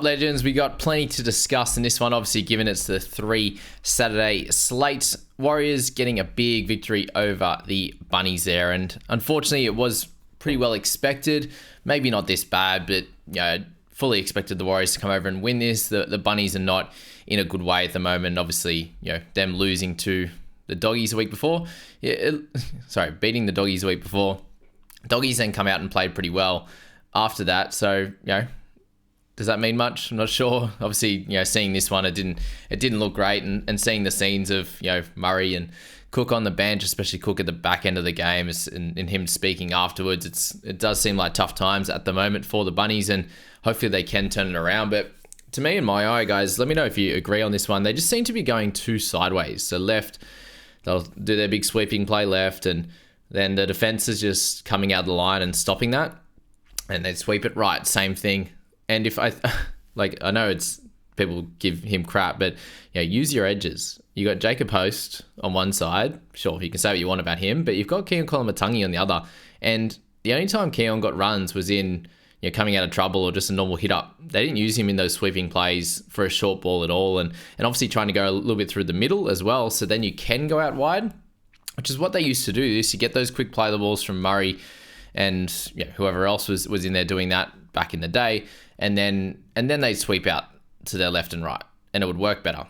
Legends, we got plenty to discuss in this one, obviously given it's the 3 Saturday slate. Warriors getting a big victory over the Bunnies there, and unfortunately it was pretty well expected. Maybe not this bad, but fully expected the Warriors to come over and win this. The Bunnies are not in a good way at the moment. Obviously, them losing to the Doggies a week before. Beating the Doggies a week before. Doggies then come out and played pretty well after that. So, does that mean much? I'm not sure. Obviously, seeing this one, it didn't look great, and seeing the scenes of Murray and Cook on the bench, especially Cook at the back end of the game, and him speaking afterwards, it does seem like tough times at the moment for the Bunnies, and hopefully they can turn it around. But to me, in my eye, guys, let me know if you agree on this one. They just seem to be going too sideways. So left, they'll do their big sweeping play left, and then the defense is just coming out of the line and stopping that, and they sweep it right, same thing. And if I know it's people give him crap, but use your edges. You got Jacob Host on one side. Sure, you can say what you want about him, but you've got Keon Kolomatangi on the other. And the only time Keon got runs was in coming out of trouble or just a normal hit up. They didn't use him in those sweeping plays for a short ball at all, and obviously trying to go a little bit through the middle as well. So then you can go out wide, which is what they used to do. You get those quick play the balls from Murray and whoever else was in there doing that back in the day. And then they'd sweep out to their left and right, and it would work better.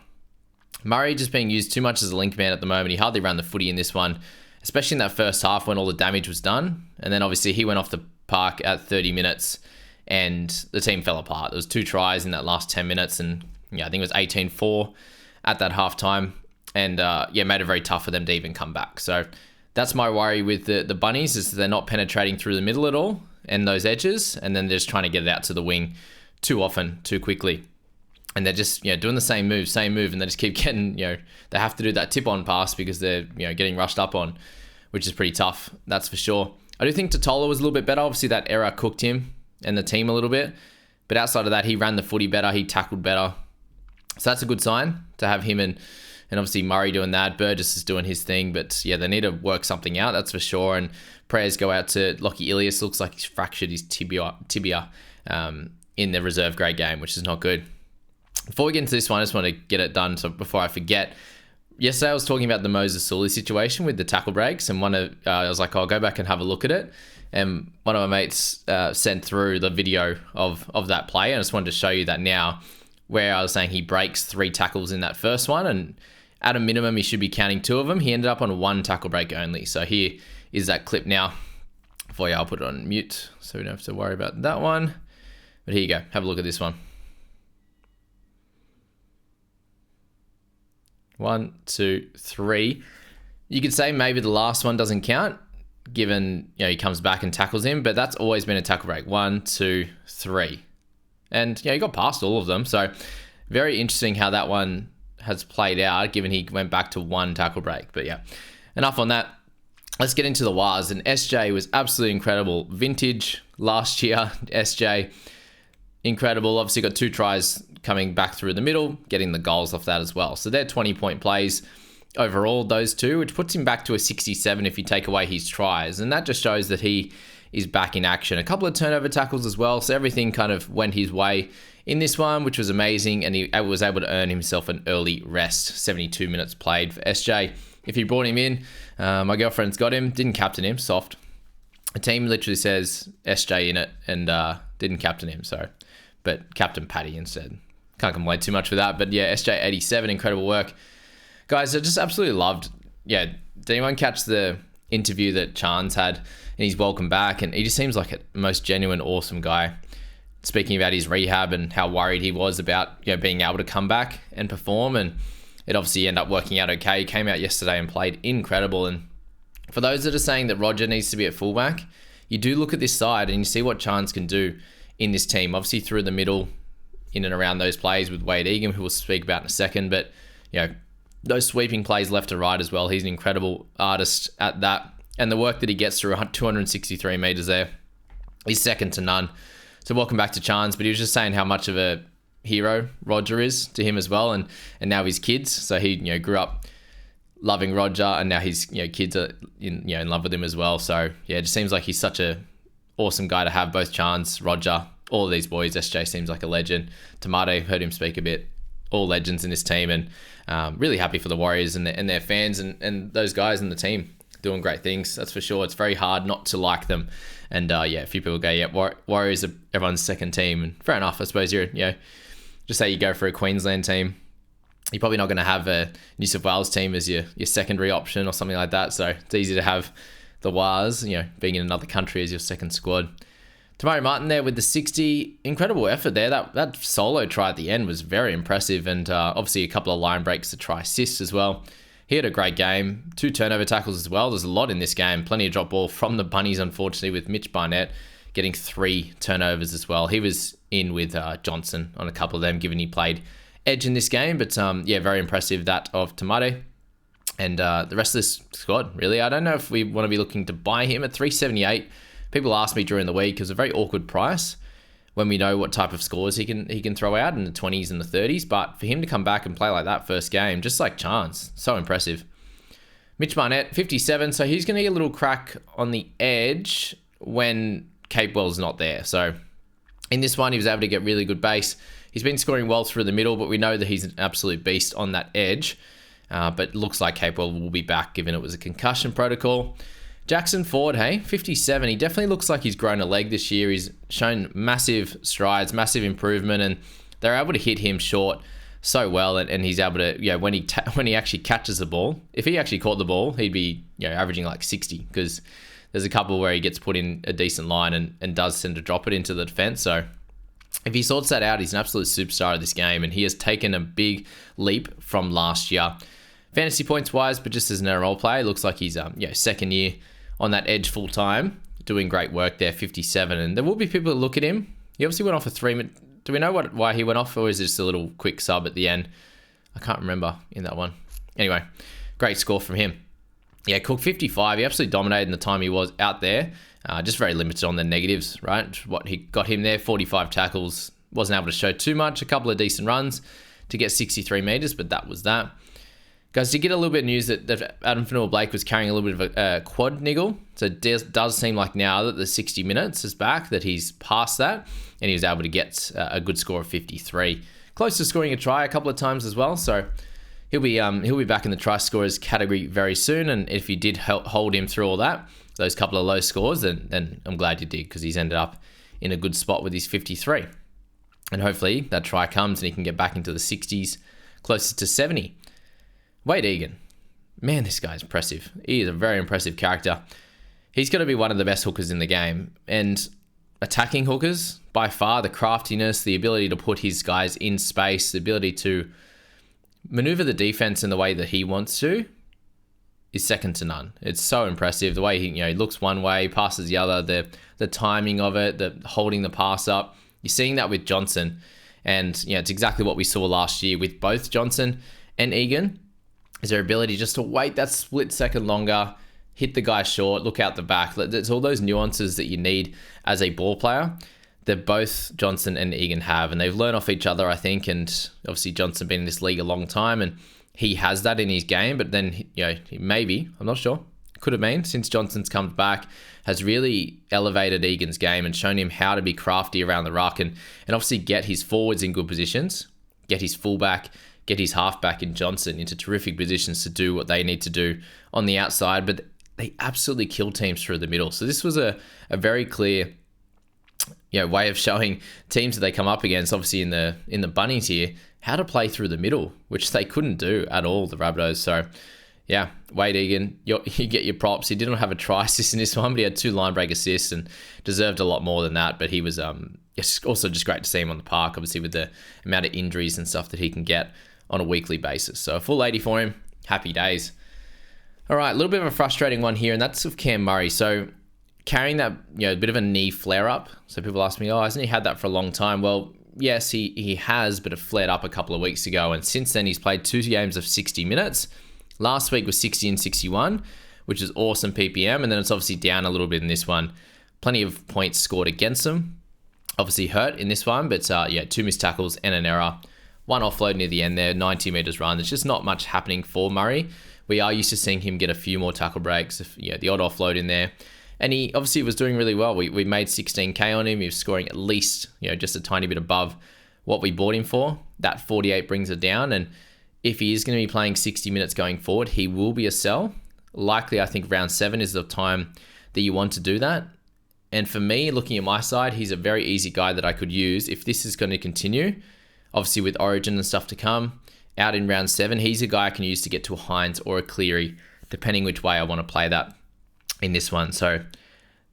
Murray just being used too much as a link man at the moment. He hardly ran the footy in this one, especially in that first half when all the damage was done. And then obviously he went off the park at 30 minutes and the team fell apart. There was 2 tries in that last 10 minutes, and I think it was 18-4 at that halftime, and made it very tough for them to even come back. So that's my worry with the Bunnies, is they're not penetrating through the middle at all and those edges, and then they're just trying to get it out to the wing too often, too quickly. And they're just doing the same move, and they just keep getting, they have to do that tip-on pass because they're getting rushed up on, which is pretty tough, that's for sure. I do think Totola was a little bit better. Obviously that error cooked him and the team a little bit, but outside of that, he ran the footy better, he tackled better. So that's a good sign to have him and obviously Murray doing that. Burgess is doing his thing, but they need to work something out, that's for sure. And prayers go out to Lockie Ilias. Looks like he's fractured his tibia in the reserve grade game, which is not good. Before we get into this one, I just want to get it done. So before I forget, yesterday I was talking about the Moses Sully situation with the tackle breaks, and I was like, I'll go back and have a look at it. And one of my mates sent through the video of that play, and I just wanted to show you that now, where I was saying he breaks 3 tackles in that first one, and at a minimum he should be counting 2 of them. He ended up on 1 tackle break only. So here is that clip now for you. I'll put it on mute so we don't have to worry about that one. But here you go. Have a look at this one. 1, 2, 3. You could say maybe the last one doesn't count, given he comes back and tackles him, but that's always been a tackle break. 1, 2, 3. And he got past all of them. So very interesting how that one has played out, given he went back to 1 tackle break. But enough on that. Let's get into the Wars. And SJ was absolutely incredible. Vintage last year, SJ, incredible. Obviously got 2 tries coming back through the middle, getting the goals off that as well. So they're 20-point plays overall, those 2, which puts him back to a 67 if you take away his tries. And that just shows that he is back in action. A couple of turnover tackles as well. So everything kind of went his way in this one, which was amazing. And he was able to earn himself an early rest. 72 minutes played for SJ. If you brought him in, my girlfriend's got him, didn't captain him, soft. The team literally says SJ in it and didn't captain him. But captain Paddy instead. Can't complain too much with that. But SJ 87, incredible work. Guys, I just absolutely loved, did anyone catch the interview that Chance had? And he's welcome back, and he just seems like a most genuine, awesome guy. Speaking about his rehab and how worried he was about being able to come back and perform, and it obviously ended up working out okay. He came out yesterday and played incredible. And for those that are saying that Roger needs to be at fullback, you do look at this side and you see what Chance can do in this team. Obviously through the middle, in and around those plays with Wade Egan, who we'll speak about in a second, but those sweeping plays left to right as well. He's an incredible artist at that. And the work that he gets through 263 meters there is second to none. So welcome back to Chance. But he was just saying how much of a hero Roger is to him as well, and now his kids. So he grew up loving Roger, and now his kids are in love with him as well. So it just seems like he's such a awesome guy to have, both Chance, Roger, all of these boys. SJ seems like a legend. Tomato, heard him speak a bit. All legends in this team, and really happy for the Warriors and their fans and those guys in the team doing great things. That's for sure. It's very hard not to like them. And yeah, a few people go, yeah, Warriors are everyone's second team, and fair enough. I suppose just say you go for a Queensland team, you're probably not going to have a New South Wales team as your secondary option or something like that. So it's easy to have the Wars, being in another country as your second squad. Tamari Martin there with the 60. Incredible effort there. That solo try at the end was very impressive, and obviously a couple of line breaks to try assists as well. He had a great game. 2 turnover tackles as well. There's a lot in this game. Plenty of drop ball from the Bunnies, unfortunately, with Mitch Barnett getting 3 turnovers as well. He was in with Johnson on a couple of them, given he played edge in this game. But very impressive that of Tomato. And the rest of this squad, really. I don't know if we want to be looking to buy him at 378. People asked me during the week, it was a very awkward price when we know what type of scores he can throw out in the 20s and the 30s. But for him to come back and play like that first game, just like chance, so impressive. Mitch Barnett, 57. So he's going to get a little crack on the edge when Capewell's not there. So in this one, he was able to get really good base. He's been scoring well through the middle, but we know that he's an absolute beast on that edge. But it looks like Capewell will be back, given it was a concussion protocol. Jackson Ford, 57. He definitely looks like he's grown a leg this year. He's shown massive strides, massive improvement, and they're able to hit him short so well. And he's able to, when he actually catches the ball, if he actually caught the ball, he'd be averaging like 60, because there's a couple where he gets put in a decent line and does tend to drop it into the defense. So if he sorts that out, he's an absolute superstar of this game, and he has taken a big leap from last year. Fantasy points wise, but just as an NRL player, looks like he's second year on that edge full time, doing great work there, 57. And there will be people that look at him. He obviously went off for 3 minutes. Do we know why he went off, or is it just a little quick sub at the end? I can't remember in that one. Anyway, great score from him. Yeah, Cook 55. He absolutely dominated in the time he was out there. Just very limited on the negatives, right? What he got him there, 45 tackles. Wasn't able to show too much. A couple of decent runs to get 63 meters, but that was that. Guys, did get a little bit of news that Adam Fanua-Blake was carrying a little bit of a quad niggle. So it does seem like now that the 60 minutes is back, that he's past that, and he was able to get a good score of 53. Close to scoring a try a couple of times as well. So he'll be back in the try scorers category very soon. And if you did hold him through all that, those couple of low scores, then I'm glad you did, because he's ended up in a good spot with his 53. And hopefully that try comes and he can get back into the 60s, closer to 70. Wade Egan. Man, this guy's impressive. He is a very impressive character. He's going to be one of the best hookers in the game. And attacking hookers, by far, the craftiness, the ability to put his guys in space, the ability to maneuver the defense in the way that he wants to, is second to none. It's so impressive. The way he looks one way, passes the other, the timing of it, the holding the pass up. You're seeing that with Johnson. And it's exactly what we saw last year with both Johnson and Egan. Is their ability just to wait that split second longer, hit the guy short, look out the back. It's all those nuances that you need as a ball player that both Johnson and Egan have. And they've learned off each other, I think. And obviously Johnson been in this league a long time, and he has that in his game. But then, maybe, I'm not sure, could have been, since Johnson's come back, has really elevated Egan's game and shown him how to be crafty around the ruck and obviously get his forwards in good positions, get his fullback, get his halfback in Johnson into terrific positions to do what they need to do on the outside, but they absolutely kill teams through the middle. So this was a very clear way of showing teams that they come up against, obviously in the Bunnies here, how to play through the middle, which they couldn't do at all, the Rabbitohs. So yeah, Wade Egan, you get your props. He didn't have a try assist in this one, but he had 2 line break assists and deserved a lot more than that. But he was it's also just great to see him on the park, obviously with the amount of injuries and stuff that he can get on a weekly basis. So a full 80 for him. Happy days. All right, a little bit of a frustrating one here, and that's of Cam Murray. So carrying that, a bit of a knee flare up. So people ask me, hasn't he had that for a long time? Well, yes, he has, but it flared up a couple of weeks ago. And since then, he's played 2 games of 60 minutes. Last week was 60 and 61, which is awesome PPM. And then it's obviously down a little bit in this one. Plenty of points scored against him. Obviously hurt in this one, but 2 missed tackles and an error. 1 offload near the end there, 90 meters run. There's just not much happening for Murray. We are used to seeing him get a few more tackle breaks, the odd offload in there. And he obviously was doing really well. We made 16K on him. He was scoring at least, just a tiny bit above what we bought him for. That 48 brings it down. And if he is going to be playing 60 minutes going forward, he will be a sell. Likely, I think round 7 is the time that you want to do that. And for me, looking at my side, he's a very easy guy that I could use if this is going to continue. Obviously, with Origin and stuff to come, out in round 7, he's a guy I can use to get to a Hines or a Cleary, depending which way I want to play that in this one. So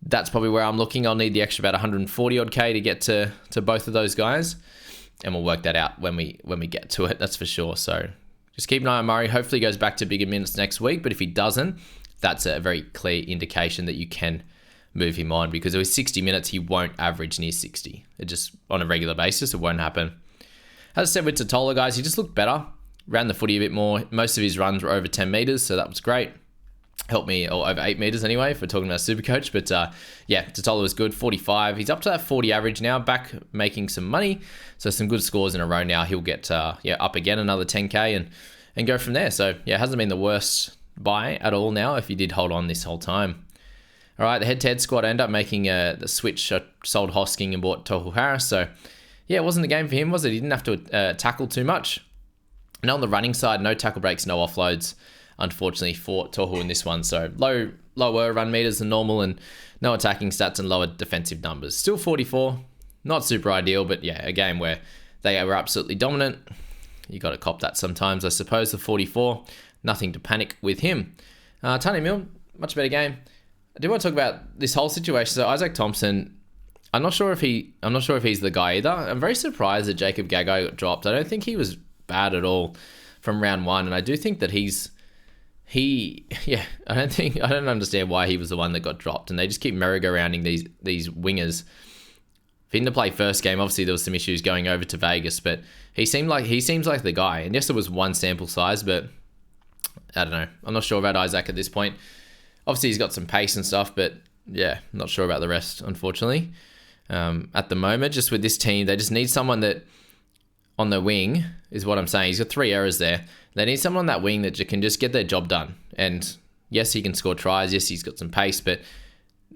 that's probably where I'm looking. I'll need the extra about 140 odd K to get to both of those guys. And we'll work that out when we get to it, that's for sure. So just keep an eye on Murray. Hopefully he goes back to bigger minutes next week. But if he doesn't, that's a very clear indication that you can move him on, because with 60 minutes, he won't average near 60. It just, on a regular basis, it won't happen. As I said with Totola, guys, he just looked better. Ran the footy a bit more. Most of his runs were over 10 meters, so that was great. Helped me, or over 8 meters anyway, if we're talking about Supercoach. But Totola was good, 45. He's up to that 40 average now, back making some money. So some good scores in a row now. He'll get up again another 10K and go from there. So it hasn't been the worst buy at all now if you did hold on this whole time. All right, the head-to-head squad ended up making the switch. I sold Hosking and bought Tohu Harris. So it wasn't the game for him, was it? He didn't have to tackle too much. And on the running side, no tackle breaks, no offloads, unfortunately, for Tohu in this one. So lower run meters than normal and no attacking stats and lower defensive numbers. Still 44, not super ideal, but a game where they were absolutely dominant. You got to cop that sometimes, I suppose. The 44, nothing to panic with him. Tony Milne, much better game. I do want to talk about this whole situation. So Isaac Thompson, I'm not sure if he's the guy either. I'm very surprised that Jacob Gagai got dropped. I don't think he was bad at all from round 1, and I do think that I don't understand why he was the one that got dropped, and they just keep merry-go-rounding these wingers. For him to play first game, obviously there was some issues going over to Vegas, but he seems like the guy. And yes, it was one sample size, but I don't know. I'm not sure about Isaac at this point. Obviously he's got some pace and stuff, but I'm not sure about the rest, unfortunately. At the moment, just with this team, they just need someone that on the wing is what I'm saying. He's got 3 errors there. They need someone on that wing that can just get their job done. And yes, he can score tries. Yes, he's got some pace, but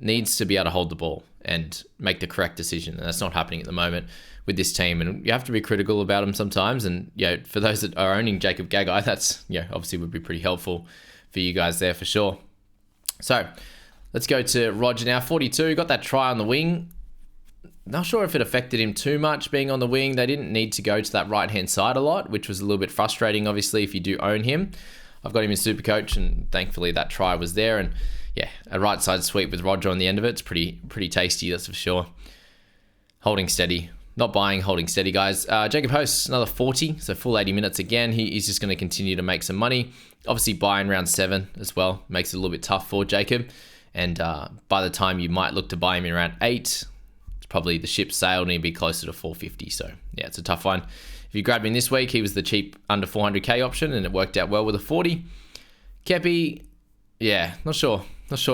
needs to be able to hold the ball and make the correct decision. And that's not happening at the moment with this team. And you have to be critical about him sometimes. And for those that are owning Jacob Gagai, that's obviously would be pretty helpful for you guys there for sure. So let's go to Roger now. 42, got that try on the wing. Not sure if it affected him too much being on the wing. They didn't need to go to that right-hand side a lot, which was a little bit frustrating, obviously, if you do own him. I've got him in Supercoach, and thankfully that try was there. And a right-side sweep with Roger on the end of it. It's pretty tasty, that's for sure. Holding steady. Not buying, holding steady, guys. Jacob Host, another 40, so full 80 minutes again. He's just going to continue to make some money. Obviously, buying round 7 as well makes it a little bit tough for Jacob. And by the time you might look to buy him in round 8, probably the ship sailed and he'd be closer to 450. So it's a tough one. If you grabbed him this week, he was the cheap under 400k option and it worked out well with a 40. Kepi, not sure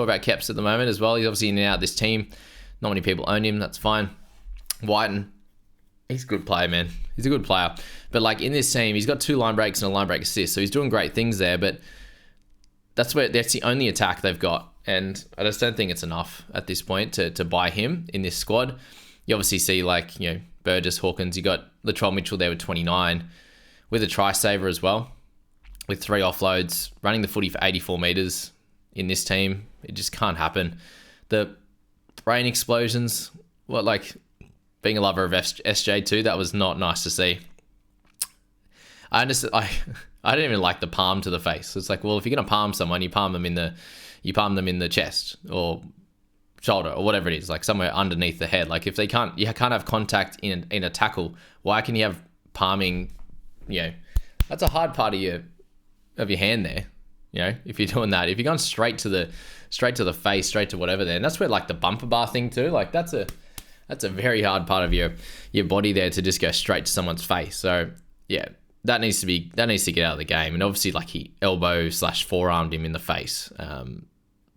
about Keps at the moment as well. He's obviously in and out of this team. Not many people own him. That's fine. Whiten, he's a good player, man. He's a good player. But in this team, he's got 2 line breaks and a line break assist. So he's doing great things there, but that's the only attack they've got. And I just don't think it's enough at this point to buy him in this squad. You obviously see Burgess, Hawkins, you got Latrell Mitchell there with 29 with a try saver as well, with 3 offloads, running the footy for 84 meters in this team. It just can't happen. The brain explosions, being a lover of SJ too, that was not nice to see. I understand. I didn't even like the palm to the face. It's if you're gonna palm someone, you palm them in the chest or shoulder or whatever it is, somewhere underneath the head. If you can't have contact in a tackle, why can you have palming? That's a hard part of your hand there. If you're doing that, if you're going straight to the face, straight to whatever there, and that's where the bumper bar thing too. That's a very hard part of your body there to just go straight to someone's face. So that needs to get out of the game. And obviously he elbow/forearmed him in the face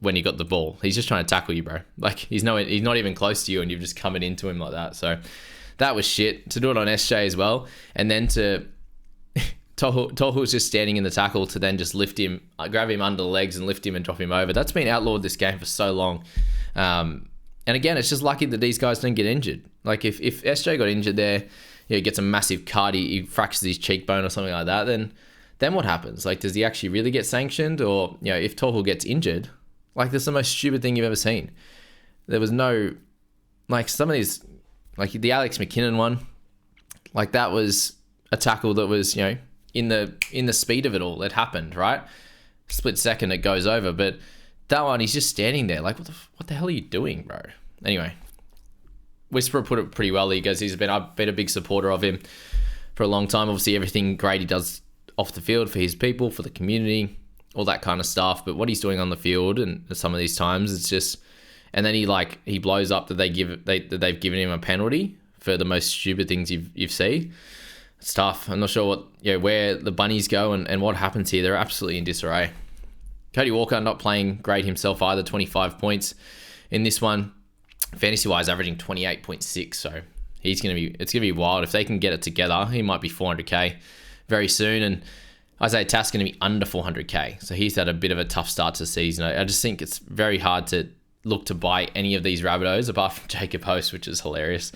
when he got the ball. He's just trying to tackle you, bro. He's not even close to you and you've just coming into him like that. So that was shit. To do it on SJ as well, and then to Tohu's just standing in the tackle to then just lift him, grab him under the legs and lift him and drop him over. That's been outlawed this game for so long. And again, it's just lucky that these guys don't get injured. Like if SJ got injured there, he gets a massive cut, he fractures his cheekbone or something like that, then what happens? Like, does he actually really get sanctioned? Or, if Tohu gets injured, like, that's the most stupid thing you've ever seen. There was no, like, some of these, like the Alex McKinnon one, like that was a tackle that was, in the speed of it all. It happened, right? Split second, it goes over. But that one, he's just standing there. Like, what the hell are you doing, bro? Anyway, Whisperer put it pretty well. He goes, I've been a big supporter of him for a long time. Obviously, everything great he does off the field for his people, for the community, all that kind of stuff. But what he's doing on the field and some of these times, it's just, and then he blows up that they've given him a penalty for the most stupid things you've seen. It's tough. I'm not sure where the Bunnies go and what happens here. They're absolutely in disarray. Cody Walker not playing great himself either. 25 points in this one. Fantasy wise, averaging 28.6. So it's gonna be wild if they can get it together. He might be 400k very soon, and Isaiah Tass going to be under 400k. So he's had a bit of a tough start to the season. I just think it's very hard to look to buy any of these Rabbitohs apart from Jacob Host, which is hilarious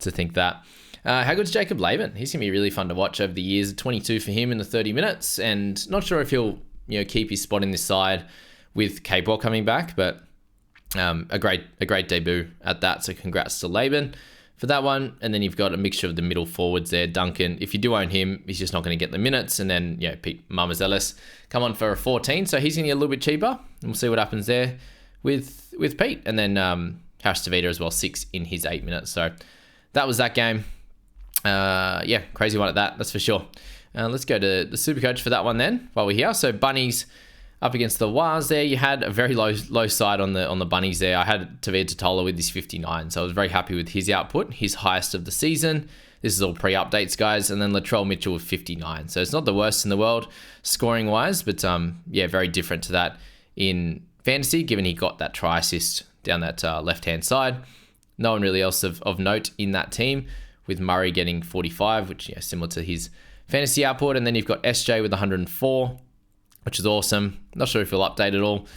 to think that. How good's Jacob Laban? He's going to be really fun to watch over the years. 22 for him in the 30 minutes, and not sure if he'll keep his spot in this side with Capewell coming back, but a great debut at that. So congrats to Laban for that one. And then you've got a mixture of the middle forwards there. Duncan, if you do own him, he's just not going to get the minutes. And then Pete Mamazelis come on for a 14, so he's going to get a little bit cheaper, and we'll see what happens there with Pete. And then Harris Tavita as well, 6 in his 8 minutes. So that was that game. Crazy one at that, that's for sure. Let's go to the Supercoach for that one then, while we're here. So Bunnies up against the Wars there. You had a very low side on the Bunnies there. I had Tavita Totola with his 59, so I was very happy with his output, his highest of the season. This is all pre-updates, guys. And then Latrell Mitchell with 59. So it's not the worst in the world scoring-wise, but very different to that in fantasy, given he got that try assist down that left-hand side. No one really else of note in that team, with Murray getting 45, which similar to his fantasy output. And then you've got SJ with 104, which is awesome. Not sure if he'll update at all.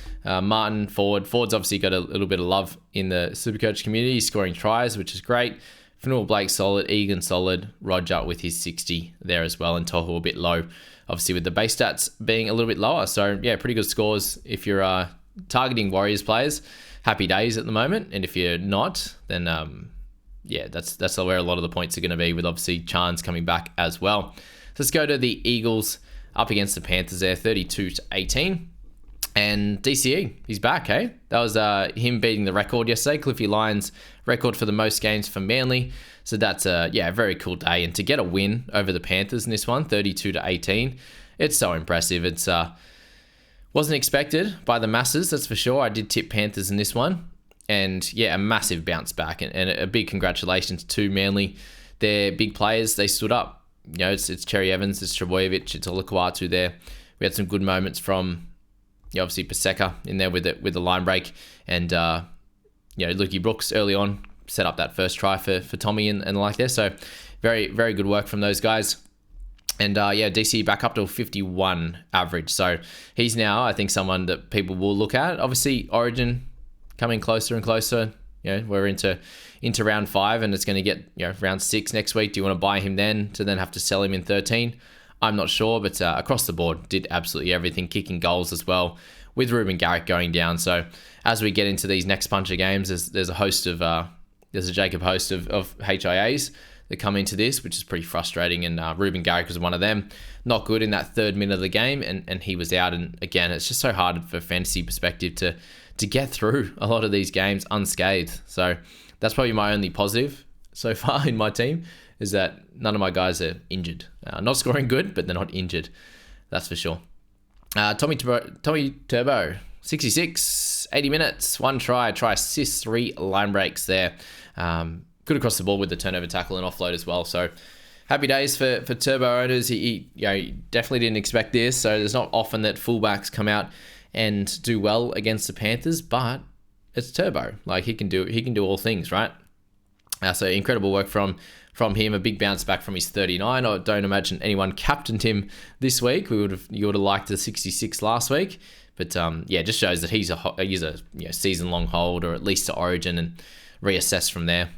Martin, forward. Forward's obviously got a little bit of love in the Supercoach community. He's scoring tries, which is great. Fanua Blake solid. Egan solid. Roger with his 60 there as well. And Tohu a bit low, obviously with the base stats being a little bit lower. So pretty good scores if you're targeting Warriors players. Happy days at the moment. And if you're not, then that's where a lot of the points are going to be, with obviously Chance coming back as well. So let's go to the Eagles up against the Panthers there, 32-18. And DCE, he's back, hey? That was him beating the record yesterday, Cliffy Lyons' record for the most games for Manly. So that's a very cool day. And to get a win over the Panthers in this one, 32-18, it's so impressive. It's wasn't expected by the masses, that's for sure. I did tip Panthers in this one. And a massive bounce back, and a big congratulations to Manly. They're big players. They stood up. It's Cherry Evans, it's Trebojevic, it's Olakau'atu there. We had some good moments from, obviously Paseka in there with the line break, and Lukey Brooks early on set up that first try for Tommy and like there. So very, very good work from those guys. And DC back up to a 51 average. So he's now, I think, someone that people will look at. Obviously, Origin coming closer and closer. We're into round 5, and it's going to get round 6 next week. Do you want to buy him then to then have to sell him in 13? I'm not sure, but across the board did absolutely everything, kicking goals as well, with Ruben Garrick going down. So as we get into these next bunch of games, there's a Jacob host of HIAs that come into this, which is pretty frustrating. And Ruben Garrick was one of them. Not good in that 3rd minute of the game, and he was out. And again, it's just so hard for fantasy perspective to get through a lot of these games unscathed. So that's probably my only positive so far in my team, is that none of my guys are injured. Not scoring good, but they're not injured. That's for sure. Tommy Turbo, 66, 80 minutes, 1 try assist, 3 line breaks there. Good across the board with the turnover tackle and offload as well. So happy days for Turbo owners. He definitely didn't expect this. So there's not often that fullbacks come out and do well against the Panthers, but it's Turbo. Like, he can do all things, right? So incredible work from him. A big bounce back from his 39. I don't imagine anyone captained him this week. You would have liked the 66 last week, But yeah, it just shows that he's a season-long hold, or at least to Origin, and reassess from there.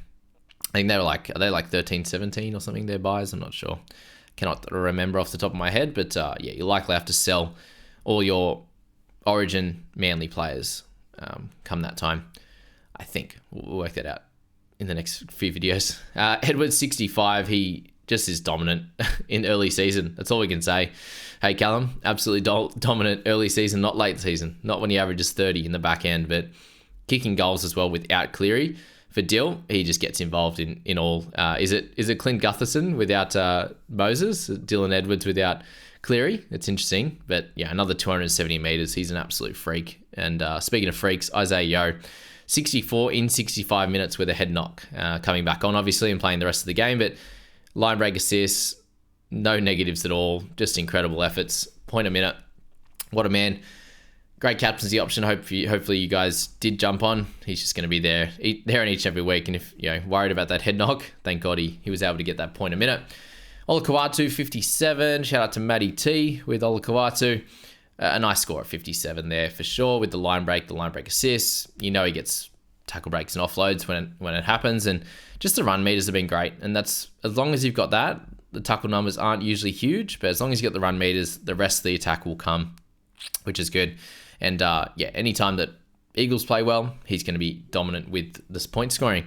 I think are they like 13, 17 or something, their buys? I'm not sure. Cannot remember off the top of my head, but yeah, you likely have to sell all your Origin Manly players come that time. I think we'll work that out in the next few videos. Edwards 65, he just is dominant in early season. That's all we can say. Hey, Callum, absolutely dominant early season, not late season. Not when he averages 30 in the back end, but kicking goals as well without Cleary. For Dill, he just gets involved in all. Is it Clint Gutherson without Moses? Dylan Edwards without Cleary? It's interesting. But yeah, another 270 metres. He's an absolute freak. And speaking of freaks, Isaiah Yeo, 64 in 65 minutes with a head knock. Coming back on, obviously, and playing the rest of the game. But line break assists, no negatives at all. Just incredible efforts. Point a minute. What a man. Great captaincy option. Hopefully you guys did jump on. He's just going to be there in each and every week. And if worried about that head knock, thank God he was able to get that point a minute. Olakau'atu 57. Shout out to Matty T with Olakau'atu. A nice score at 57 there for sure with the line break assists. He gets tackle breaks and offloads when it happens, and just the run meters have been great. And that's, as long as you've got that, the tackle numbers aren't usually huge, but as long as you got the run meters, the rest of the attack will come, which is good. And yeah, anytime that Eagles play well, he's going to be dominant with this point scoring.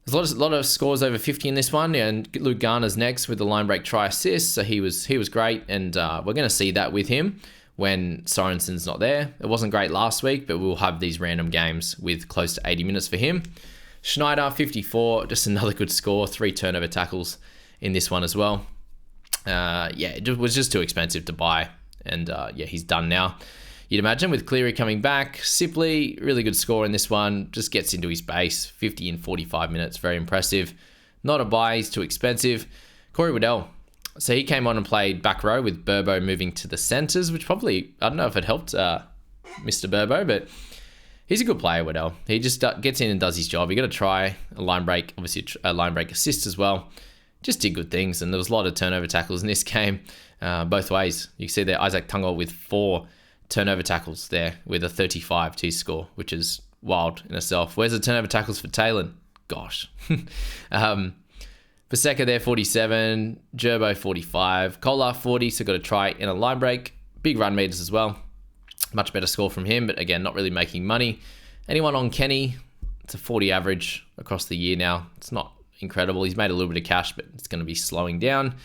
There's a lot of scores over 50 in this one, and Luke Garner's next with the line break try assist, so he was great, and we're going to see that with him when Sorensen's not there. It wasn't great last week, but we'll have these random games with close to 80 minutes for him. Schneider 54, just another good score, 3 turnover tackles in this one as well. Yeah, it was just too expensive to buy, and yeah, he's done now. You'd imagine with Cleary coming back. Sipley, really good score in this one. Just gets into his base. 50 in 45 minutes. Very impressive. Not a buy. He's too expensive. Corey Waddell. So he came on and played back row with Burbo moving to the centres, which probably, I don't know if it helped Mr. Burbo, but he's a good player, Waddell. He just gets in and does his job. You got to try a line break, obviously a line break assist as well. Just did good things, and there was a lot of turnover tackles in this game, both ways. You can see there Isaac Tungo with 4 turnover tackles there with a 35 T score, which is wild in itself. Where's the turnover tackles for Talon? Gosh. Paseka there, 47. Gerbo, 45. Kolar, 40, so got a try in a line break. Big run meters as well. Much better score from him, but again, not really making money. Anyone on Kenny? It's a 40 average across the year now. It's not incredible. He's made a little bit of cash, but it's going to be slowing down.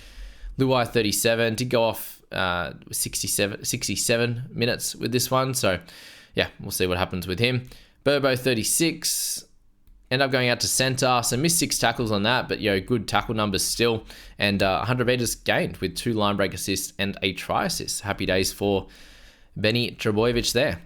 Luai, 37. Did go off 67 minutes with this one. So, yeah, we'll see what happens with him. Burbo, 36. End up going out to centre. So, missed 6 tackles on that, but, good tackle numbers still. And 100 metres gained with 2 line break assists and a try assist. Happy days for Benny Trebojevic there.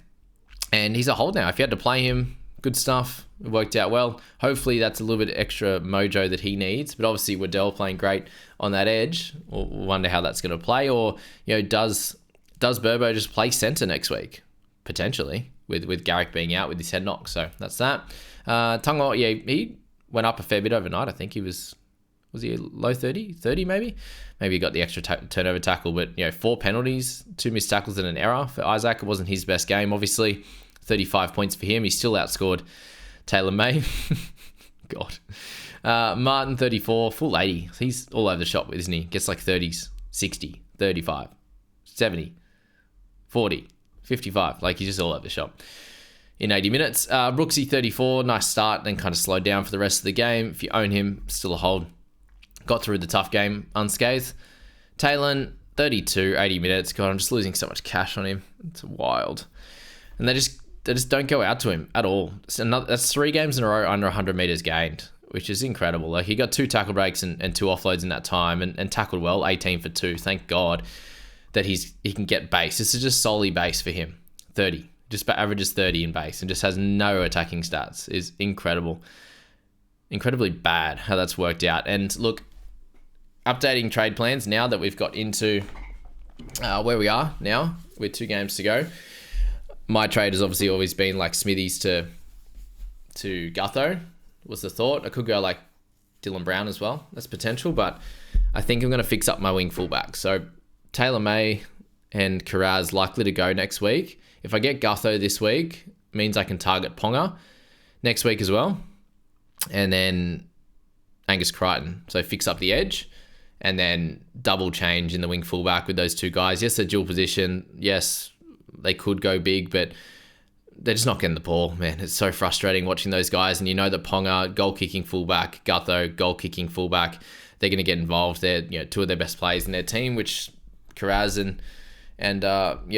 And he's a hold now. If you had to play him, good stuff. It worked out well. Hopefully that's a little bit extra mojo that he needs. But obviously Waddell playing great on that edge. We'll wonder how that's going to play. Or, does Burbo just play centre next week? Potentially, with Garrick being out with his head knock. So that's that. Tungo, yeah, he went up a fair bit overnight. I think he was he low 30 maybe? Maybe he got the extra turnover tackle. But, 4 penalties, 2 missed tackles and an error for Isaac. It wasn't his best game, obviously. 35 points for him. He still outscored Taylor May. God. Martin, 34, full 80. He's all over the shop, isn't he? Gets like 30s, 60, 35, 70, 40, 55. Like, he's just all over the shop in 80 minutes. Brooksy, 34, nice start, then kind of slowed down for the rest of the game. If you own him, still a hold. Got through the tough game unscathed. Talon, 32, 80 minutes. God, I'm just losing so much cash on him. It's wild. And they just don't go out to him at all. That's 3 games in a row under 100 metres gained, which is incredible. Like, he got 2 tackle breaks and 2 offloads in that time and tackled well, 18 for 2. Thank God that he can get base. This is just solely base for him. 30. Just averages 30 in base and just has no attacking stats. Is incredible. Incredibly bad how that's worked out. And look, updating trade plans now that we've got into where we are now with 2 games to go. My trade has obviously always been like Smithies to Gutho was the thought. I could go like Dylan Brown as well. That's potential, but I think I'm going to fix up my wing fullback. So Taylor May and Kiraz likely to go next week. If I get Gutho this week, it means I can target Ponga next week as well. And then Angus Crichton. So fix up the edge and then double change in the wing fullback with those two guys. Yes, they're dual position. Yes, they could go big, but they're just not getting the ball, man. It's so frustrating watching those guys. And you know that Ponga, goal-kicking fullback, Gutho, goal-kicking fullback, they're going to get involved. They're two of their best players in their team, which Kiraz and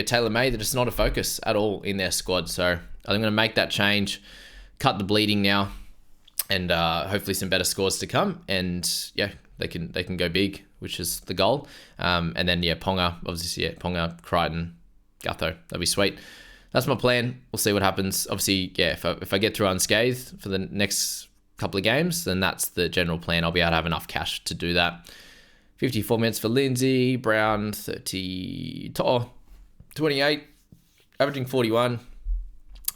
Taylor May, they're just not a focus at all in their squad. So I'm going to make that change, cut the bleeding now, and hopefully some better scores to come. And yeah, they can go big, which is the goal. And then Ponga, obviously, Ponga, Crichton, Gutho, that'd be sweet. That's my plan. We'll see what happens. Obviously, if I get through unscathed for the next couple of games, then that's the general plan. I'll be able to have enough cash to do that. 54 minutes for Lindsay, Brown 28, averaging 41.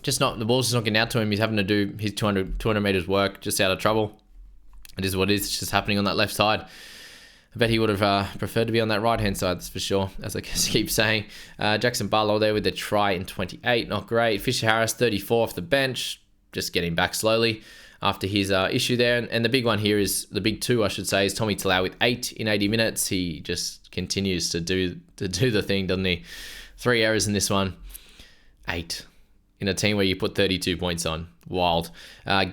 The ball's just not getting out to him. He's having to do his 200 meters work, just out of trouble. It is what it is. It's just happening on that left side. I bet he would have preferred to be on that right-hand side, that's for sure, as I keep saying. Jackson Barlow there with the try in 28, not great. Fisher Harris, 34 off the bench, just getting back slowly after his issue there. And the big one here is, the big two, I should say, is Tommy Talau with 8 in 80 minutes. He just continues to do the thing, doesn't he? 3 errors in this one. 8 in a team where you put 32 points on. Wild.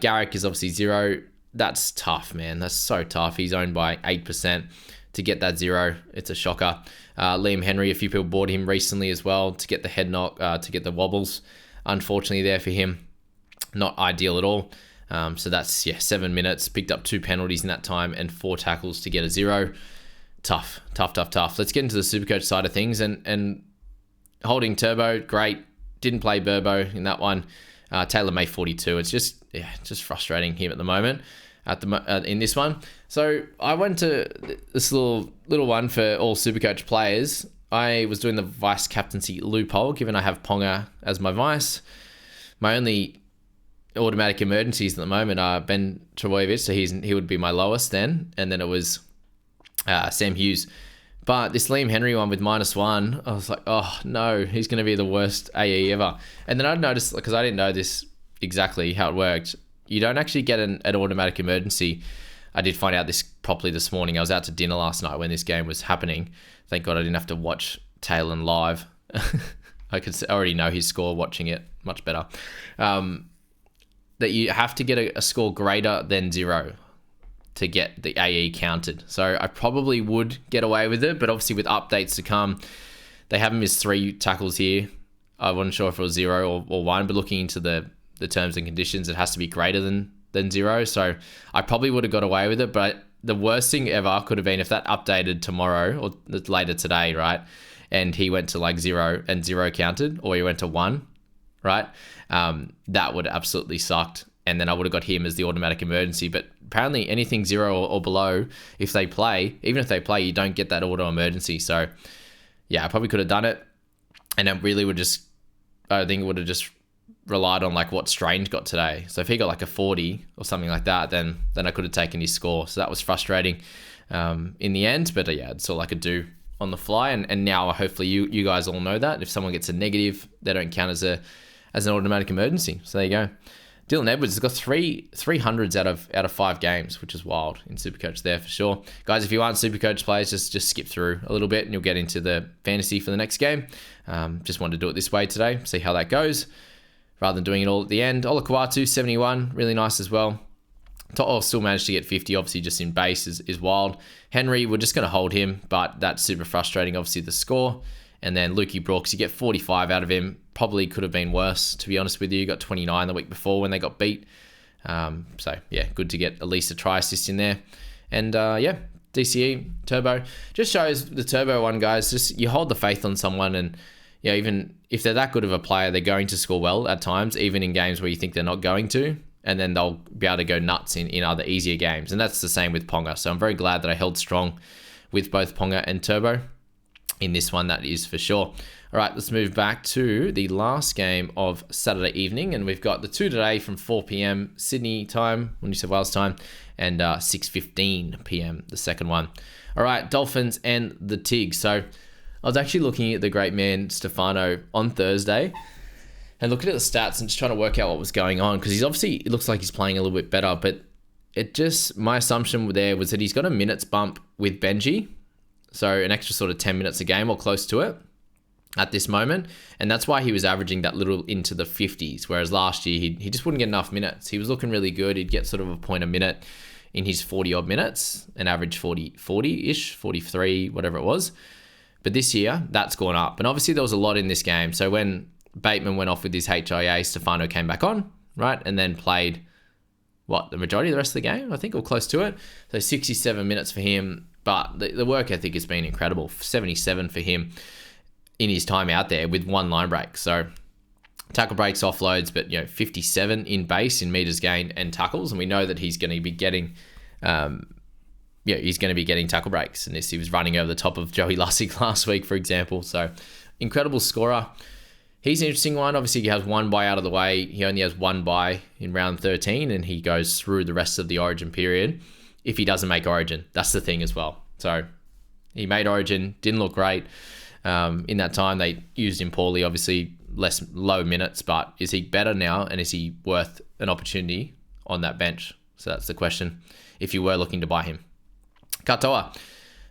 Garrick is obviously 0. That's tough, man. That's so tough. He's owned by 8%. To get that 0, it's a shocker. Liam Henry, a few people bought him recently as well to get the head knock, to get the wobbles. Unfortunately there for him, not ideal at all. So that's 7 minutes. Picked up 2 penalties in that time and 4 tackles to get a 0. Tough. Let's get into the Supercoach side of things. And holding Turbo, great. Didn't play Burbo in that one. Taylor May 42. It's just frustrating him at the moment. In this one. So I went to this little one for all Supercoach players. I was doing the vice captaincy loophole, given I have Ponga as my vice. My only automatic emergencies at the moment are Ben Trebojevic, so he would be my lowest then, and then it was Sam Hughes. But this Liam Henry one with -1, I was like, oh no, he's going to be the worst AE ever. And then I noticed, because I didn't know this exactly how it worked, you don't actually get an automatic emergency. I did find out this properly this morning. I was out to dinner last night when this game was happening. Thank God I didn't have to watch Taylor live. I already know his score watching it much better. That you have to get a score greater than 0 to get the AE counted. So I probably would get away with it, but obviously with updates to come, they have him as 3 tackles here. I wasn't sure if it was 0 or 1, but looking into the terms and conditions, it has to be greater than 0. So I probably would have got away with it, but the worst thing ever could have been if that updated tomorrow or later today, right? And he went to 0 and 0 counted, or he went to 1, right? That would have absolutely sucked. And then I would have got him as the automatic emergency. But apparently anything 0 or below, if they play, even if they play, you don't get that auto emergency. So yeah, I probably could have done it. And it really would I think it would have just relied on what Strange got today. So if he got a 40 or something like that, then I could have taken his score. So that was frustrating in the end. But yeah, it's all I could do on the fly. And now hopefully you guys all know that if someone gets a negative, they don't count as an automatic emergency. So there you go. Dylan Edwards has got 300s out of 5 games, which is wild in Supercoach there for sure. Guys, if you aren't Supercoach players, just skip through a little bit and you'll get into the fantasy for the next game. Just wanted to do it this way today, see how that goes, rather than doing it all at the end. Olakuatu, 71, really nice as well. To'o still managed to get 50, obviously just in base is wild. Henry, we're just going to hold him, but that's super frustrating, obviously the score. And then Lukey Brooks, you get 45 out of him. Probably could have been worse, to be honest with you. You got 29 the week before when they got beat. So, yeah, good to get at least a try assist in there. And, DCE, Turbo. Just shows the Turbo one, guys. Just you hold the faith on someone and, even if they're that good of a player, they're going to score well at times, even in games where you think they're not going to. And then they'll be able to go nuts in other easier games. And that's the same with Ponga. So I'm very glad that I held strong with both Ponga and Turbo in this one, that is for sure. All right, let's move back to the last game of Saturday evening. And we've got the 2 today from 4 p.m. Sydney time, New South Wales time, and 6:15 p.m. the second one. All right, Dolphins and the Tig. So I was actually looking at the great man Stefano on Thursday and looking at the stats and just trying to work out what was going on, because it looks like he's playing a little bit better, but my assumption there was that he's got a minutes bump with Benji, so an extra sort of 10 minutes a game or close to it at this moment, and that's why he was averaging that little into the 50s, whereas last year he just wouldn't get enough minutes. He was looking really good. He'd get sort of a point a minute in his 40-odd minutes, an average 40-ish, 43, whatever it was. But this year, that's gone up. And obviously there was a lot in this game. So when Bateman went off with his HIA, Stefano came back on, right? And then played, the majority of the rest of the game, I think, or close to it. So 67 minutes for him. But the work ethic has been incredible. 77 for him in his time out there with one line break. So tackle breaks, offloads, but 57 in base, in meters gained and tackles. And we know that he's going to be getting tackle breaks. And he was running over the top of Joey Lussick last week, for example. So incredible scorer. He's an interesting one. Obviously, he has one bye out of the way. He only has one bye in round 13, and he goes through the rest of the Origin period if he doesn't make Origin. That's the thing as well. So he made Origin, didn't look great. In that time, they used him poorly, obviously low minutes, but is he better now, and is he worth an opportunity on that bench? So that's the question if you were looking to buy him. Katoa,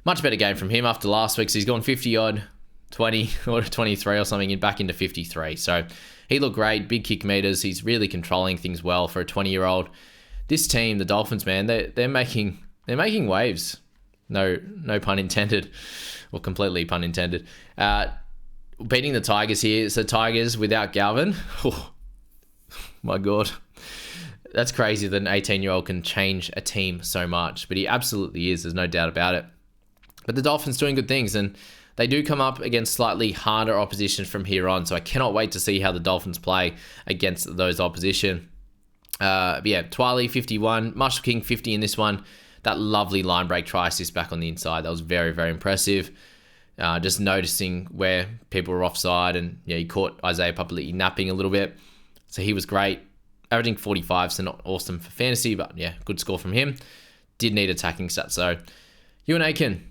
much better game from him after last week. So he's gone 50-odd, 20 or 23 or something, and back into 53. So he looked great, big kick meters. He's really controlling things well for a 20-year-old. This team, the Dolphins, man, they're making waves. No pun intended, or completely pun intended. Beating the Tigers here. So Tigers without Galvin. Oh, my God. That's crazy that an 18-year-old can change a team so much. But he absolutely is. There's no doubt about it. But the Dolphins doing good things. And they do come up against slightly harder opposition from here on. So I cannot wait to see how the Dolphins play against those opposition. Twali, 51. Marshall King, 50 in this one. That lovely line break try assist back on the inside. That was very, very impressive. Just noticing where people were offside, and he caught Isaiah Papali'i napping a little bit. So he was great. Averaging 45, so not awesome for fantasy, but good score from him. Did need attacking stats. So Ewan Aitken,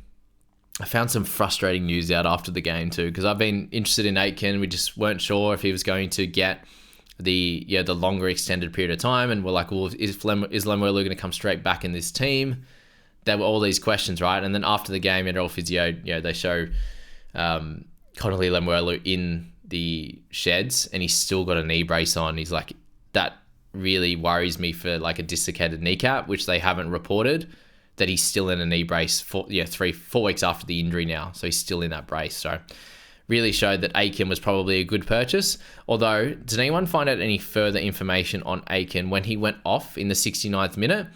I found some frustrating news out after the game too, because I've been interested in Aitken. We just weren't sure if he was going to get the longer extended period of time, and we're like, well, is Lemuelu going to come straight back in this team? There were all these questions, right? And then after the game, NRL Physio, they show Connolly Lemuelu in the sheds, and he's still got a knee brace on. He's like, that really worries me for like a dislocated kneecap, which they haven't reported, that he's still in a knee brace for 4 weeks after the injury now. So he's still in that brace. So really showed that Aitken was probably a good purchase. Although, did anyone find out any further information on Aitken when he went off in the 69th minute?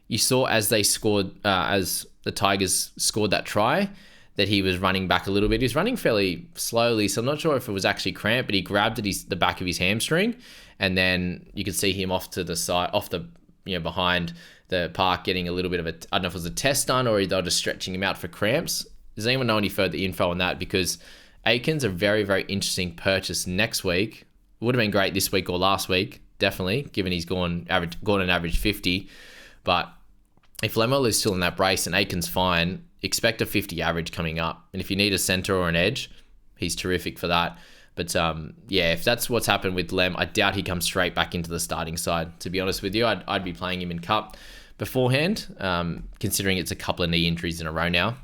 You saw as they scored, as the Tigers scored that try, that he was running back a little bit. He was running fairly slowly, so I'm not sure if it was actually cramp, but he grabbed at the back of his hamstring, and then you could see him off to the side, behind the park, getting a little bit of I don't know if it was a test done or they were just stretching him out for cramps. Does anyone know any further info on that? Because Aitken's a very, very interesting purchase next week. It would have been great this week or last week, definitely, given he's gone an average 50. But if Lemuelu is still in that brace and Aitken's fine, expect a 50 average coming up. And if you need a center or an edge, he's terrific for that. But if that's what's happened with Lem, I doubt he comes straight back into the starting side. To be honest with you, I'd be playing him in Cup beforehand, considering it's a couple of knee injuries in a row now.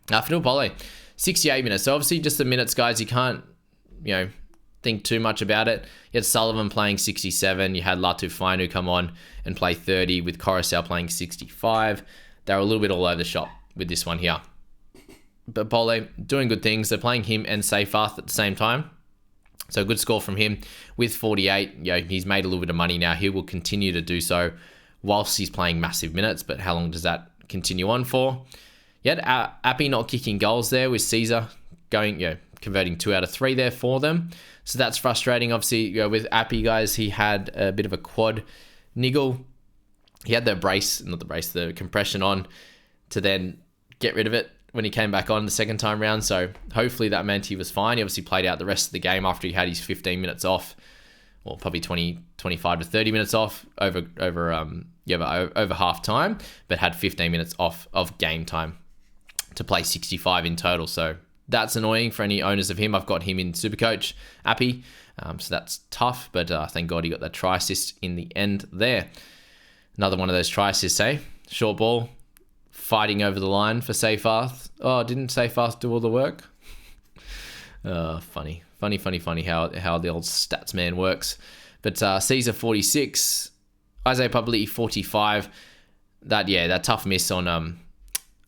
Fadil Pole, 68 minutes. So obviously just the minutes, guys. You can't, think too much about it. You had Sullivan playing 67. You had Latu Fainu come on and play 30 with Coruscant playing 65. They were a little bit all over the shop with this one here. But Pole doing good things. They're playing him and Seyfarth at the same time. So a good score from him with 48. He's made a little bit of money now. He will continue to do so whilst he's playing massive minutes. But how long does that continue on for? You had Appy not kicking goals there with Caesar going, converting 2 out of 3 there for them. So that's frustrating. Obviously, with Appy, guys, he had a bit of a quad niggle. He had the compression on to then get rid of it when he came back on the second time round. So hopefully that meant he was fine. He obviously played out the rest of the game after he had his 15 minutes off, or probably 25 to 30 minutes off over half time, but had 15 minutes off of game time to play 65 in total. So that's annoying for any owners of him. I've got him in Supercoach, Appy, so that's tough, but thank God he got that try assist in the end there. Another one of those try assists, eh? Short ball, fighting over the line for Seyfarth. Oh, didn't Seyfarth do all the work? Funny how the old stats man works. But Caesar 46, Isaiah Publi 45. That tough miss on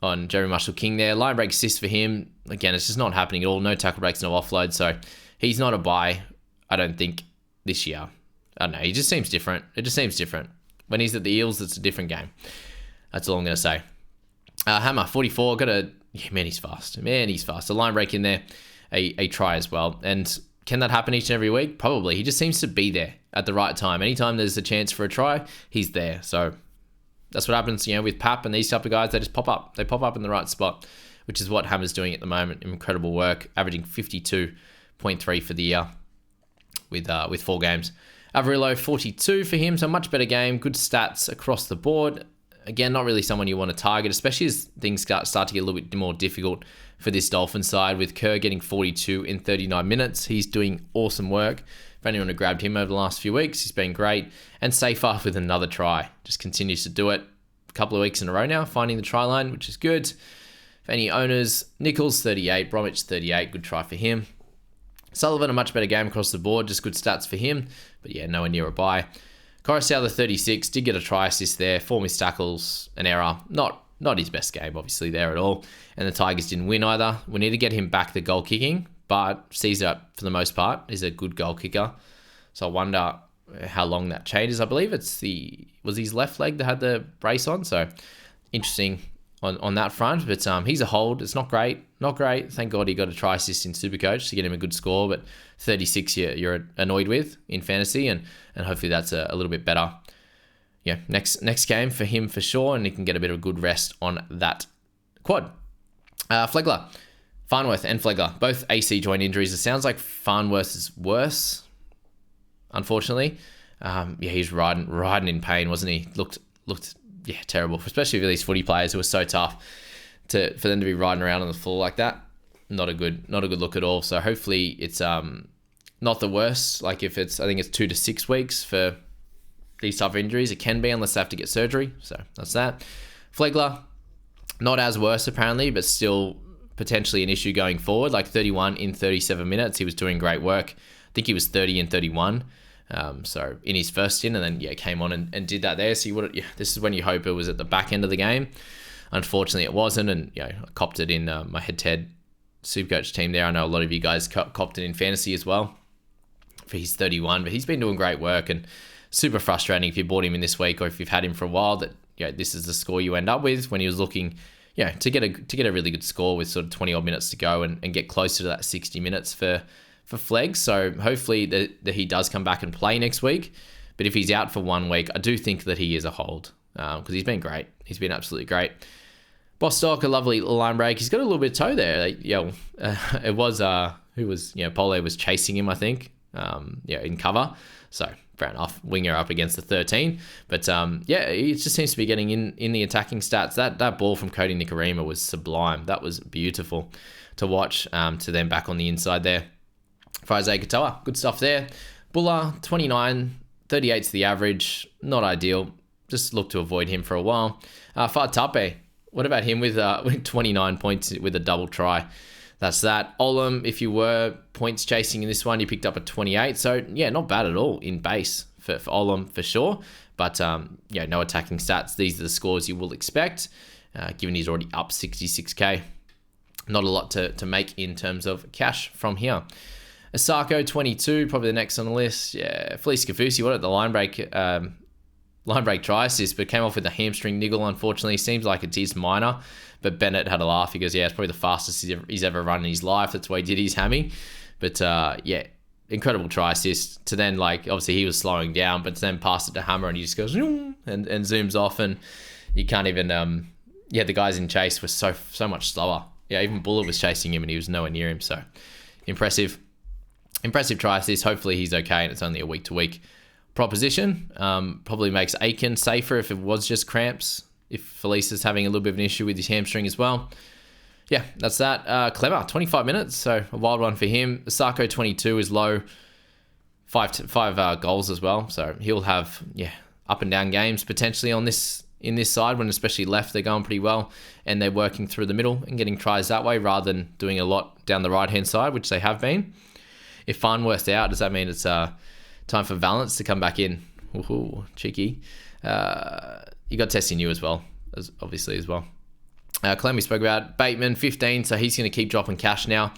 Jeremy Marshall-King there. Line break assist for him. Again, it's just not happening at all. No tackle breaks, no offload. So he's not a buy, I don't think, this year. I don't know. He just seems different. It just seems different. When he's at the Eels, it's a different game. That's all I'm going to say. Hammer 44. Man, he's fast. A line break in there. A try as well. And can that happen each and every week? Probably. He just seems to be there at the right time. Anytime there's a chance for a try, he's there. So that's what happens, with Pap and these type of guys. They just pop up. They pop up in the right spot, which is what Hammer's doing at the moment. Incredible work, averaging 52.3 for the year with 4 games. Averillo 42 for him, so much better game. Good stats across the board. Again, not really someone you want to target, especially as things start to get a little bit more difficult for this Dolphins side, with Kerr getting 42 in 39 minutes. He's doing awesome work. If anyone had grabbed him over the last few weeks, he's been great. And Seyfarth with another try. Just continues to do it. A couple of weeks in a row now, finding the try line, which is good. For any owners, Nichols 38, Bromwich 38, good try for him. Sullivan, a much better game across the board, just good stats for him. But yeah, nowhere near a buy. Coruscant, the 36, did get a try assist there. 4 missed tackles, an error. Not his best game, obviously, there at all. And the Tigers didn't win either. We need to get him back the goal kicking, but Caesar, for the most part, is a good goal kicker. So I wonder how long that changes. I believe was his left leg that had the brace on. So interesting on that front. But he's a hold. It's not great. Not great. Thank God he got a try assist in Supercoach to get him a good score. But 36 you're annoyed with in fantasy, and hopefully that's a little bit better. Yeah, next game for him for sure, and he can get a bit of a good rest on that quad. Flegler, Farnworth and Flegler, both AC joint injuries. It sounds like Farnworth is worse, unfortunately. He's riding in pain, wasn't he? Looked terrible, especially for these footy players who are so tough for them to be riding around on the floor like that. Not a good look at all. So hopefully it's not the worst. Like I think it's 2 to 6 weeks for these type of injuries. It can be, unless they have to get surgery. So that's that. Flegler, not as worse apparently, but still potentially an issue going forward. Like 31 in 37 minutes. He was doing great work. I think he was 30 in 31. So in his first stint, and then came on and did that there. So this is when you hope it was at the back end of the game. Unfortunately, it wasn't, and I copped it in my head-to-head Supercoach team there. I know a lot of you guys copped it in fantasy as well for his 31, but he's been doing great work, and super frustrating if you bought him in this week, or if you've had him for a while, that this is the score you end up with when he was looking to get a really good score with sort of 20 odd minutes to go and get closer to that 60 minutes for Flegg. So hopefully that he does come back and play next week. But if he's out for 1 week, I do think that he is a hold, because he's been great. He's been absolutely great. Bostock, a lovely line break. He's got a little bit of toe there. It was Pole was chasing him, I think, in cover. So fair enough, winger up against the 13. But he just seems to be getting in the attacking stats. That ball from Cody Nikorima was sublime. That was beautiful to watch. To then back on the inside there for Isaiah Katoa. Good stuff there. Buller, 29, 38's the average. Not ideal. Just look to avoid him for a while. Far Tape, what about him with 29 points with a double try? That's that. Olam, if you were points chasing in this one, you picked up a 28. So, not bad at all in base for Olam for sure. But, no attacking stats. These are the scores you will expect, given he's already up 66k. Not a lot to make in terms of cash from here. Asako, 22, probably the next on the list. Yeah, Felice Kafusi, what at the line break try assist, but came off with a hamstring niggle, unfortunately. Seems like it is minor, but Bennett had a laugh. He goes, it's probably the fastest he's ever run in his life. That's why he did his hammy. But incredible try assist to then, obviously he was slowing down, but then passed it to Hammer and he just goes, and zooms off, and you can't even, the guys in chase were so much slower. Yeah, even Buller was chasing him and he was nowhere near him. So impressive try assist. Hopefully he's okay and it's only a week-to-week proposition. Probably makes Aiken safer if it was just cramps, if Felice is having a little bit of an issue with his hamstring as well. yeah, that's that. Clemmer, 25 minutes, so a wild one for him. Sarko, 22 is low. Five goals as well, so he'll have up and down games potentially in this side, when especially left they're going pretty well and they're working through the middle and getting tries that way rather than doing a lot down the right hand side, which they have been. If Farnworth's out, does that mean it's time for Valance to come back in? Ooh, cheeky. You got Tessie New as well, obviously as well. Clem we spoke about. Bateman, 15, so he's going to keep dropping cash now.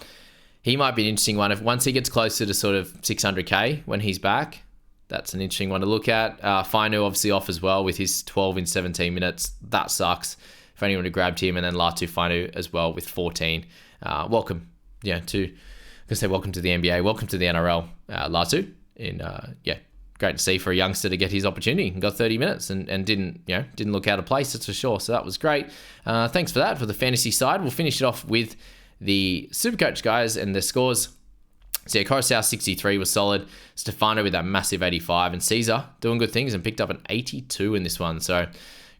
He might be an interesting one. Once he gets closer to sort of 600k when he's back, that's an interesting one to look at. Fainu obviously off as well with his 12 in 17 minutes. That sucks for anyone who grabbed him. And then Latu Fainu as well with 14. Welcome, welcome to the NBA. Welcome to the NRL, Latu. Great to see for a youngster to get his opportunity and got 30 minutes and didn't look out of place, that's for sure. So that was great. Thanks for that for the fantasy side. We'll finish it off with the Supercoach guys and their scores. So yeah, Coruscant 63 was solid. Stefano with that massive 85, and Caesar doing good things and picked up an 82 in this one. So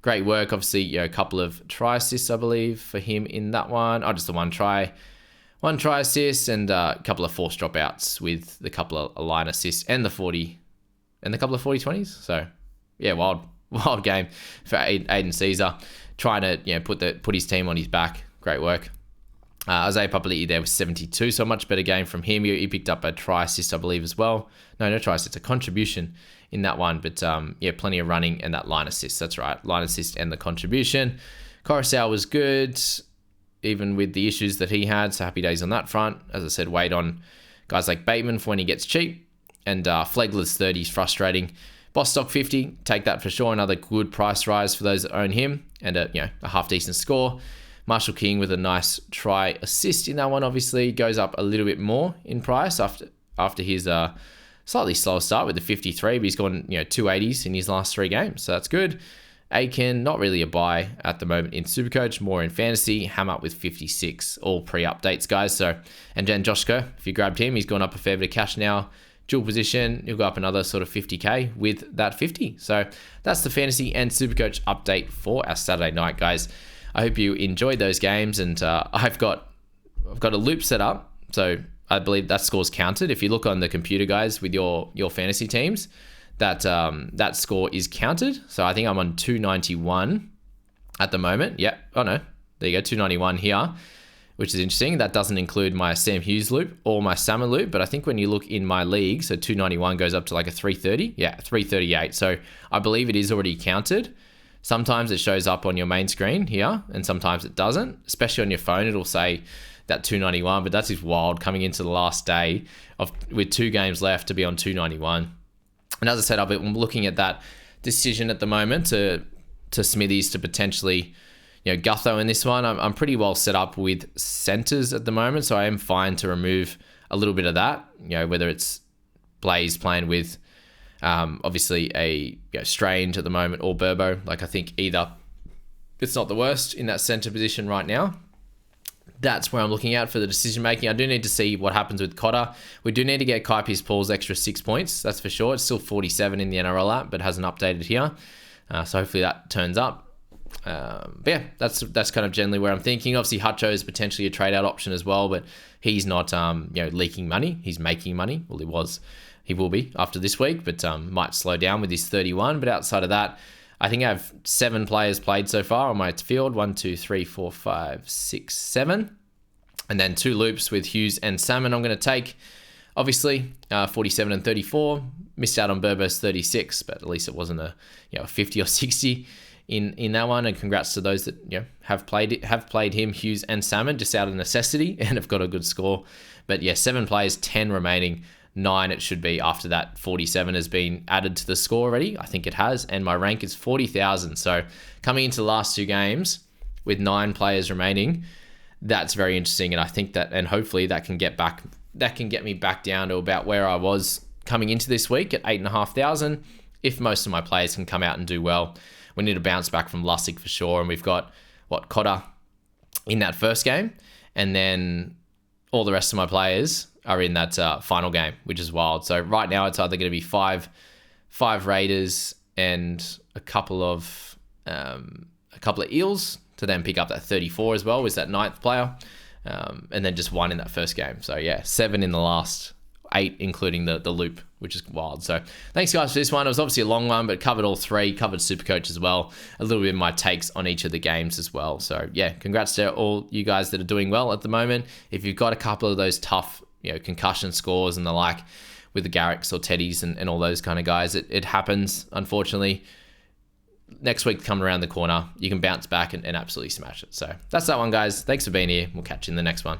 great work. Obviously, a couple of try assists, I believe, for him in that one. Just the one try assist, and a couple of forced dropouts with the couple of line assists and the 40 and the couple of 40-20s. So yeah, wild game for Aiden Caesar, trying to put his team on his back. Great work. Isaiah Papali'i there was 72, so a much better game from him. He picked up a try assist, I believe, as well. No try assist, a contribution in that one. But plenty of running and that line assist. That's right, line assist and the contribution. Coruscant was good, even with the issues that he had. So happy days on that front. As I said, wait on guys like Bateman for when he gets cheap. And Flegler's 30 is frustrating. Bostock 50, take that for sure. Another good price rise for those that own him. And a half decent score. Marshall King with a nice try assist in that one, obviously goes up a little bit more in price after his slightly slower start with the 53, but he's gone 280s in his last 3 games, so that's good. Aiken, not really a buy at the moment in Supercoach, more in fantasy. Ham up with 56, all pre-updates, guys. So, and then Josh Kerr, if you grabbed him, he's gone up a fair bit of cash now. Dual position, he'll go up another sort of 50k with that 50. So that's the fantasy and Supercoach update for our Saturday night, guys. I hope you enjoyed those games, and I've got a loop set up, so I believe that score's counted. If you look on the computer, guys, with your fantasy teams, that score is counted. So I think I'm on 291 at the moment. Yeah. Oh no, there you go, 291 here, which is interesting. That doesn't include my Sam Hughes loop or my Salmon loop, but I think when you look in my league, so 291 goes up to like a 330. Yeah, 338. So I believe it is already counted. Sometimes it shows up on your main screen here, and sometimes it doesn't. Especially on your phone, it'll say that 291, but that's just wild coming into the last day with 2 games left to be on 291. And as I said, I'm looking at that decision at the moment to Smithies to potentially, Gutho in this one. I'm pretty well set up with centers at the moment, so I am fine to remove a little bit of that. Whether it's Blaze playing with obviously a Strange at the moment or Burbo. Like, I think either it's not the worst in that center position right now. That's where I'm looking at for the decision making. I do need to see what happens with Cotter. We do need to get Kai Pearce-Paul's extra 6 points. That's for sure. It's still 47 in the NRL app, but hasn't updated here. So hopefully that turns up. But yeah, that's kind of generally where I'm thinking. Obviously, Hutcho is potentially a trade out option as well, but he's not leaking money. He's making money. Well, he will be after this week, but might slow down with his 31. But outside of that, I think I have 7 players played so far on my field. 1, 2, 3, 4, 5, 6, 7. And then 2 loops with Hughes and Salmon I'm going to take. Obviously, 47 and 34. Missed out on Burbo's 36, but at least it wasn't a 50 or 60 in that one. And congrats to those that have played him, Hughes and Salmon, just out of necessity, and have got a good score. But yeah, 7 players, 10 remaining. 9 it should be after that 47 has been added to the score already. I think it has, and my rank is 40,000. So coming into the last 2 games with 9 players remaining, that's very interesting, and I think that, and hopefully that can get me back down to about where I was coming into this week at 8,500. If most of my players can come out and do well, we need to bounce back from Lussick for sure, and we've got Cotter in that first game, and then all the rest of my players are in that final game, which is wild. So right now it's either going to be five Raiders and a couple of Eels to then pick up that 34 as well, was that 9th player, and then just 1 in that first game. So yeah, 7 in the last 8, including the loop, which is wild. So thanks guys for this one. It was obviously a long one, but covered all 3, covered Supercoach as well, a little bit of my takes on each of the games as well. So yeah, congrats to all you guys that are doing well at the moment. If you've got a couple of those tough, concussion scores and the like with the Garricks or Teddies and all those kind of guys, it happens, unfortunately. Next week coming around the corner, you can bounce back and absolutely smash it. So that's that one, guys. Thanks for being here. We'll catch you in the next one.